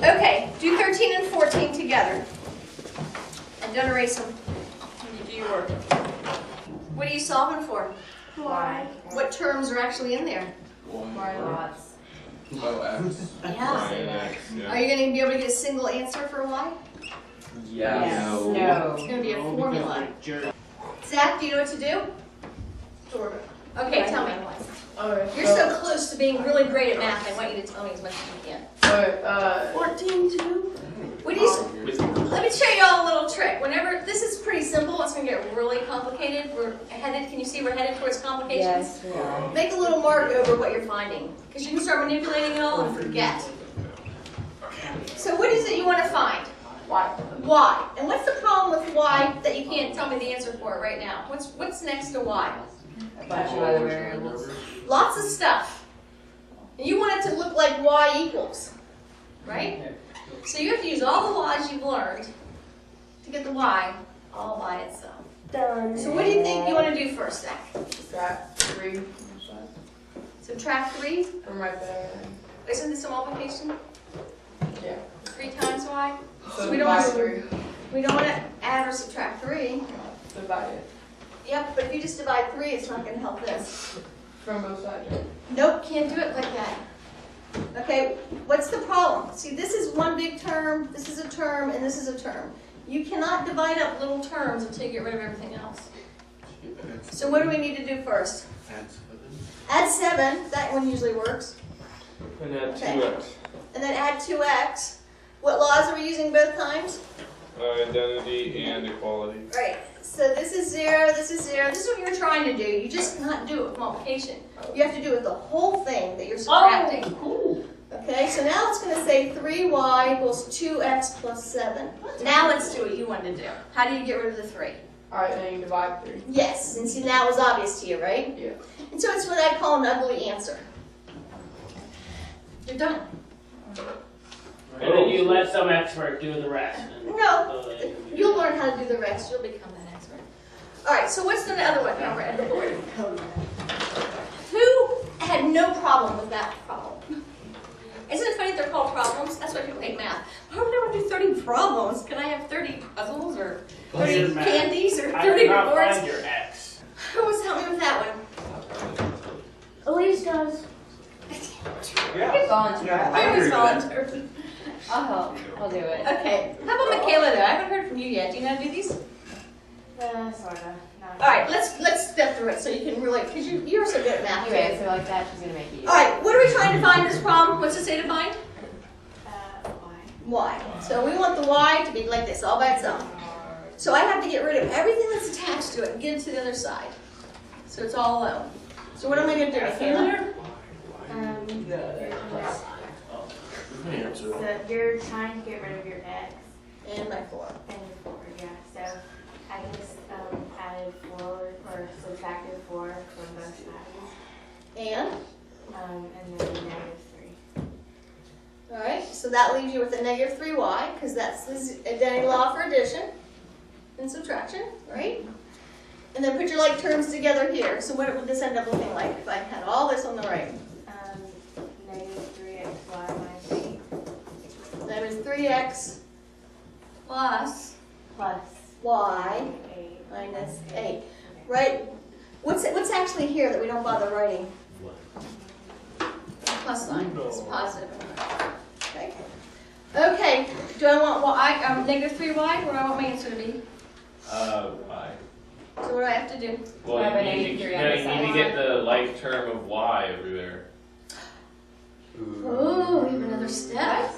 Okay, do 13 and 14 together. And don't erase them when you do your work. What are you solving for? Y. What terms are actually in there? Y lots. Oh, X. Yeah. Are you going to be able to get a single answer for Y? Yes. No. It's going to be a formula. Zach, do you know what to do? Sort of. Okay, tell me. You're so close to being really great at math, I want you to tell me as much as you can. 14 2. What do you, let me show you all a little trick. Whenever, this is pretty simple, it's going to get really complicated. We're headed, can you see we're headed towards complications? Yes, we are. Make a little mark over what you're finding, because you can start manipulating it all and forget. So what is it you want to find? Y. Y. And what's the problem with Y that you can't tell me the answer for right now? What's next to Y? A bunch of other variables. Lots of stuff. And you want it to look like Y equals, right? So you have to use all the Y's you've learned to get the Y all by itself. Done. So what do you think you want to do first, Zach? Subtract 3. Subtract 3? From right there. Isn't this a multiplication? Yeah. 3 times Y? So we don't divide want 3. We don't want to add or subtract 3. Divide it. Yep, but if you just divide 3, it's not going to help this. From both sides. Nope, can't do it like that. Okay, what's the problem? See, this is one big term, this is a term, and this is a term. You cannot divide up little terms until you get rid of everything else. So what do we need to do first? Add 7. That one usually works. And add Okay. 2x. And then add 2x. What laws are we using both times? Identity and equality. Right. So this is 0, this is 0. This is what you're trying to do. You just cannot do it with multiplication. You have to do it with the whole thing that you're subtracting. Oh, cool. Okay, so now it's going to say 3y equals 2x plus 7. Now let's do what you wanted to do. How do you get rid of the 3? Alright, then you divide 3. Yes, and see now it was obvious to you, right? Yeah. And so it's what I call an ugly answer. You're done. And then you let some expert do the rest. No, you'll learn how to do the rest. You'll become that expert. All right, so what's the other one over at the board? Who had no problem with that problem? Isn't it funny they're called problems? That's why people hate math. Why would I want to do 30 problems? Can I have 30 puzzles or 30 candies or 30 I cannot rewards? find your X. Who wants to help me with that one? Elise does. Yeah. Volunteer. I always volunteer. I'll help. I'll do it. Okay. How about Michaela though? I haven't heard from you yet. Do you know how to do these? Sorta. All right, let's step through it so you can really, because you're so good at math. You answer like that, she's gonna make it easy. All right, what are we trying to find this problem? What's it say to find? Y. Y. So we want the Y to be like this, all by itself. So I have to get rid of everything that's attached to it and get it to the other side. So it's all alone. So what am I going to do, Michaela? So you're trying to get rid of your X And my 4. and your 4, yeah. So I just added 4 or subtracted 4 from both sides. And? And then -3. All right, so that leaves you with a negative 3y, because that's the identity law for addition and subtraction, right? And then put your like terms together here. So what would this end up looking like if I had all this on the right? -3xy minus 8. That is 3x plus Plus y 8. minus 8, right? What's actually here that we don't bother writing? Plus sign. It's positive. Okay. Okay. Do I want y negative 3y? What do I want my answer to be? Y. So what do I have to do? Well, Have an you need 83 to, on no, the you need to side. get the like term of y over there. Oh, we have another step.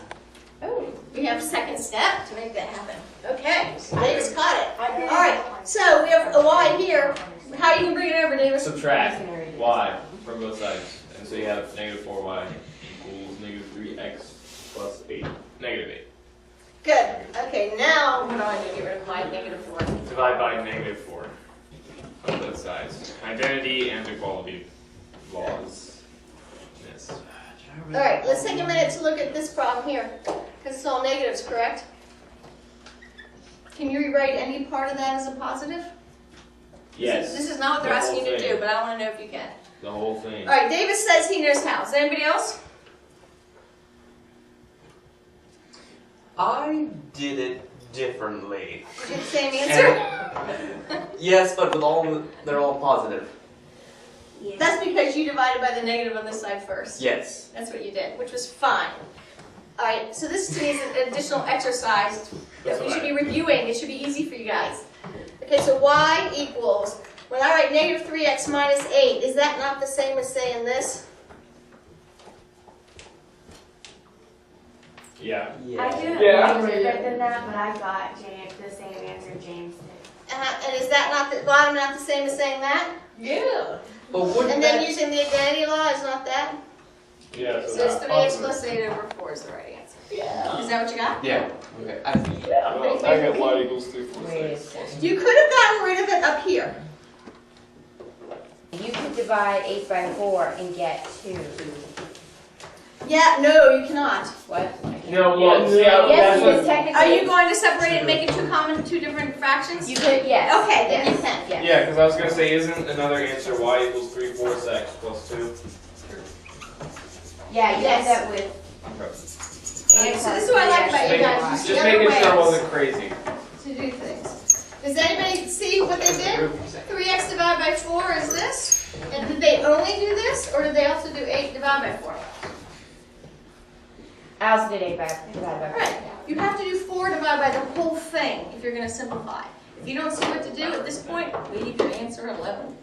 Oh. We have a second step to make that happen. Okay. Davis caught it. All right. So we have a y here. How you can bring it over, Davis? Subtract y from both sides. And so you have negative 4y equals negative 3x plus 8. Negative 8. Good. Okay, now what do I do to get rid of my negative 4? Divide by negative 4 on both sides. Identity and equality laws. Yes. All right, let's take a minute to look at this problem here, because it's all negatives, correct? Can you rewrite any part of that as a positive? Yes. This is not what they're The asking you whole to thing. do, but I want to know if you can. The whole thing. All right, Davis says he knows how. Is anybody else? I did it differently. You get the same answer? Yes, but they're all positive. That's because you divided by the negative on this side first. Yes. That's what you did, which was fine. Alright, so this to me is an additional exercise that we should be reviewing. It should be easy for you guys. Okay, so y equals, when I write negative 3x minus 8, is that not the same as saying this? Yeah. I do it Yeah. way different than that, but I got the same answer James did. And is that not the bottom not the same as saying that? Yeah. But wouldn't And then that... using the identity law is not that? Yeah, So so it's that's 3x plus 8 over 4 is the right answer. Yeah. Is that what you got? Yeah. Okay. well, I got y equals 3, 4, Wait a 6. second. You could have gotten rid of it up here. You could divide 8 by 4 and get 2. Yeah, no, you cannot. What? I can't. No, well, see, Yeah. Yes, that's because what, technically. Are you going to separate it and make it two different fractions? You could, yes. Okay, then you yes, can. yes. yeah, because I was going to say, isn't another answer y equals 3 fourths x plus 2? Yeah, you Yes. end up with. Alright, so this is what I like about you guys. You see Just other making sure I ways wasn't crazy. to do things. Does anybody see what they did? 3x divided by 4 is this. And did they only do this, or did they also do 8 divided by 4? I also did 8 by divided by 4. Alright, you have to do 4 divided by the whole thing if you're going to simplify. If you don't see what to do at this point, leave your answer 11.